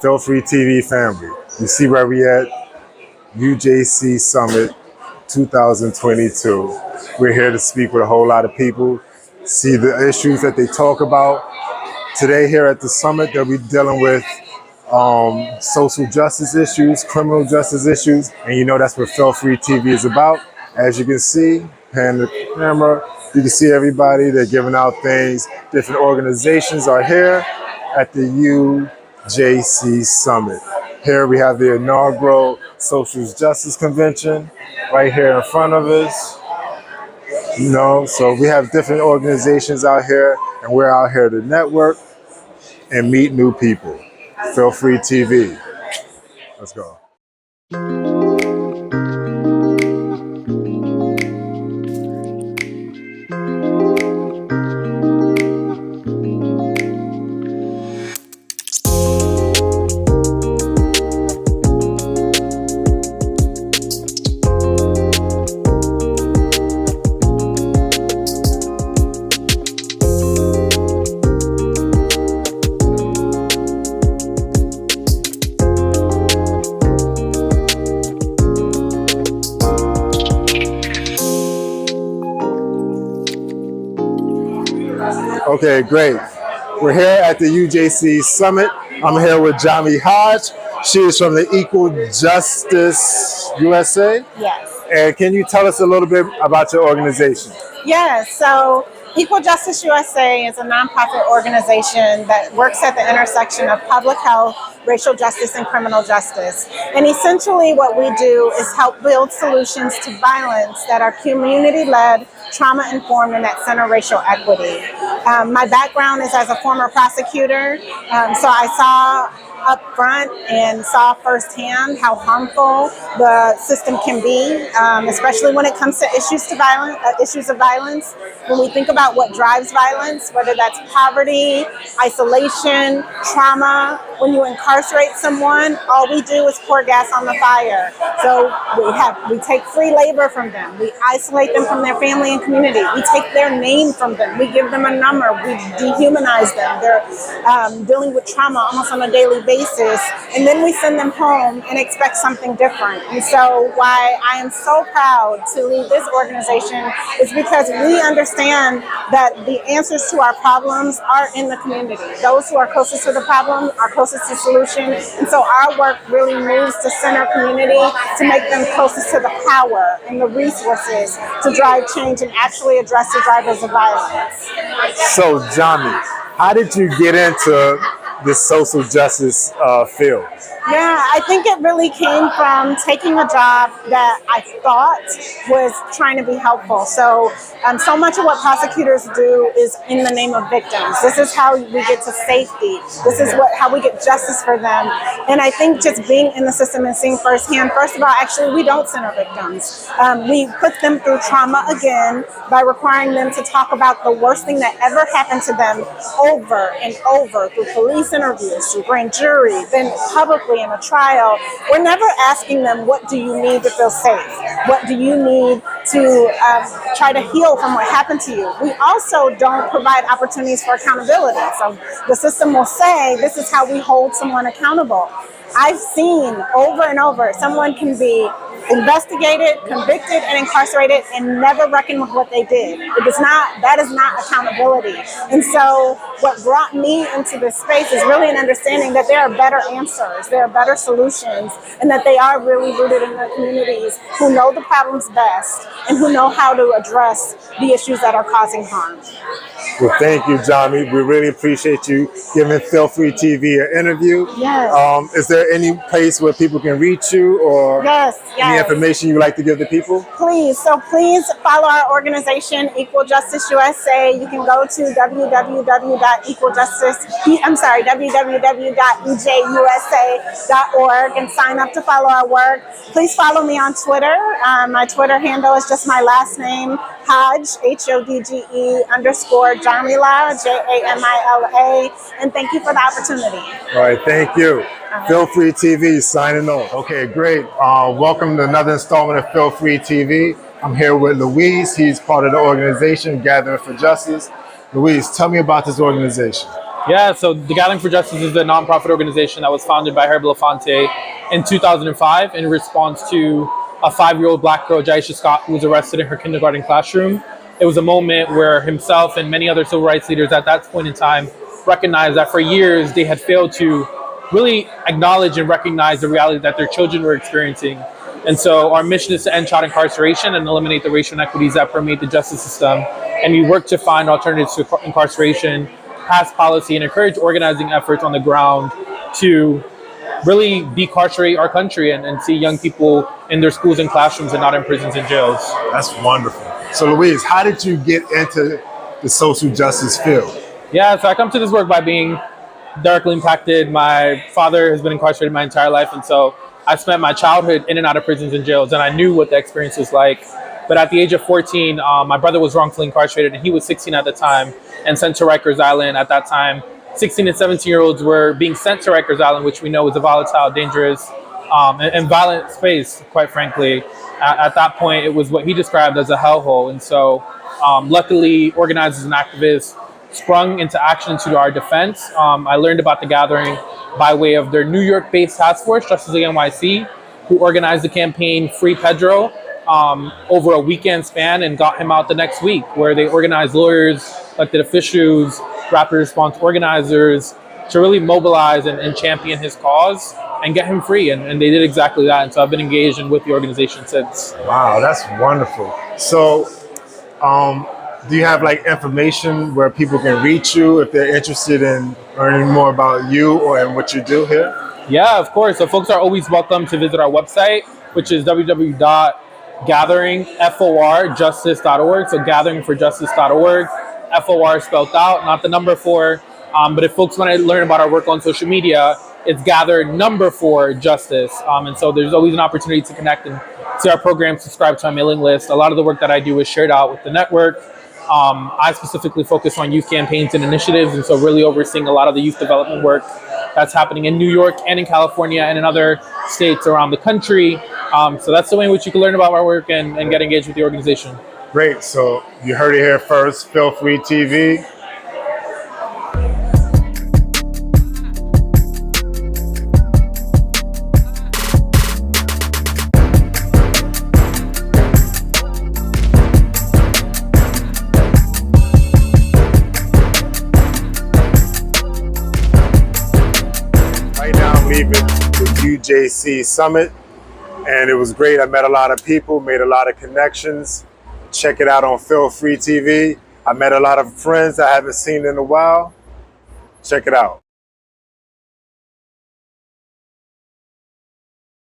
Feel Free TV family. You see where we at? UJC Summit 2022. We're here to speak with a whole lot of people, see the issues that they talk about. Today here at the summit, they'll be dealing with social justice issues, criminal justice issues, and you know that's what Feel Free TV is about. As you can see, pan the camera, you can see everybody. They're giving out things. Different organizations are here at the UJC Summit. Here we have the inaugural Social Justice Convention right here in front of us. You know, so we have different organizations out here, and we're out here to network and meet new people. Feel Free TV. Let's go. Okay, great. We're here at the UJC Summit. I'm here with Jami Hodge. She is from the Equal Justice USA. Yes. And can you tell us a little bit about your organization? Yes. So Equal Justice USA is a nonprofit organization that works at the intersection of public health, racial justice, and criminal justice. And essentially what we do is help build solutions to violence that are community-led, trauma-informed, and that center racial equity. My background is as a former prosecutor, so I saw up front and saw firsthand how harmful the system can be, especially when it comes to issues of violence. When we think about what drives violence, whether that's poverty, isolation, trauma, when you incarcerate someone, all we do is pour gas on the fire. So we take free labor from them. We isolate them from their family and community. We take their name from them. We give them a number. We dehumanize them. They're dealing with trauma almost on a daily basis. And then we send them home and expect something different. And so why I am so proud to lead this organization is because we understand that the answers to our problems are in the community. Those who are closest to the problem are closest to solution. And so our work really moves to center community to make them closest to the power and the resources to drive change and actually address the drivers of violence. So, Jami, how did you get into this social justice field? Yeah, I think it really came from taking a job that I thought was trying to be helpful. So much of what prosecutors do is in the name of victims. This is how we get to safety. This is how we get justice for them. And I think just being in the system and seeing firsthand, first of all, actually, we don't center victims. We put them through trauma again by requiring them to talk about the worst thing that ever happened to them over and over through police interviews, through grand jury, then publicly in a trial. We're never asking them, what do you need to feel safe? What do you need to try to heal from what happened to you? We also don't provide opportunities for accountability. So the system will say, this is how we hold someone accountable. I've seen over and over, someone can be investigated, convicted, and incarcerated and never reckon with what they did. That is not accountability. And so what brought me into this space is really an understanding that there are better answers, there are better solutions, and that they are really rooted in the communities who know the problems best and who know how to address the issues that are causing harm. Well, thank you, Jami. We really appreciate you giving Feel Free TV an interview. Yes. Is there any place where people can reach you or any information you'd like to give the people? Please. So please follow our organization, Equal Justice USA. You can go to www.equalusa.org and sign up to follow our work. Please follow me on Twitter. My Twitter handle is just my last name, Hodge, HODGE _ Jamila, JAMILA, and thank you for the opportunity. All right, thank you. Feel Free TV signing off. Okay, great. Welcome to another installment of Feel Free TV. I'm here with Luis. He's part of the organization Gathering for Justice. Luis, tell me about this organization. Yeah, so the Gathering for Justice is a nonprofit organization that was founded by Herb Lafante in 2005 in response to a 5-year-old black girl, Jaisha Scott, who was arrested in her kindergarten classroom. It was a moment where himself and many other civil rights leaders at that point in time recognized that for years they had failed to really acknowledge and recognize the reality that their children were experiencing. And so our mission is to end child incarceration and eliminate the racial inequities that permeate the justice system. And we work to find alternatives to incarceration, pass policy, and encourage organizing efforts on the ground to really decarcerate our country and see young people in their schools and classrooms and not in prisons and jails. That's wonderful. So Louise, how did you get into the social justice field? Yeah, so I come to this work by being directly impacted. My father has been incarcerated my entire life, and so I spent my childhood in and out of prisons and jails, and I knew what the experience was like. But at the age of 14, my brother was wrongfully incarcerated, and he was 16 at the time and sent to Rikers Island. At that time, 16 and 17-year-olds were being sent to Rikers Island, which we know is a volatile, dangerous, and violent space, quite frankly. At that point, it was what he described as a hellhole. And so luckily, organizers and activists sprung into action to our defense. I learned about the Gathering by way of their New York-based task force, Justice League NYC, who organized the campaign Free Pedro over a weekend span and got him out the next week, where they organized lawyers, elected officials, rapid response organizers to really mobilize and champion his cause and get him free. And they did exactly that. And so I've been engaged and with the organization since. Wow, that's wonderful. So do you have like information where people can reach you if they're interested in learning more about you or in what you do here? Yeah, of course. So folks are always welcome to visit our website, which is www.gatheringforjustice.org. So gatheringforjustice.org. FOR spelled out, not the number 4. But if folks want to learn about our work on social media, it's Gather number 4 Justice. And so there's always an opportunity to connect and see our program, subscribe to our mailing list. A lot of the work that I do is shared out with the network. I specifically focus on youth campaigns and initiatives, and so really overseeing a lot of the youth development work that's happening in New York and in California and in other states around the country. So that's the way in which you can learn about our work and get engaged with the organization. Great. So you heard it here first, Feel Free TV. Right now I'm leaving the UJC Summit, and it was great. I met a lot of people, made a lot of connections. Check it out on Feel Free TV. I met a lot of friends I haven't seen in a while. Check it out.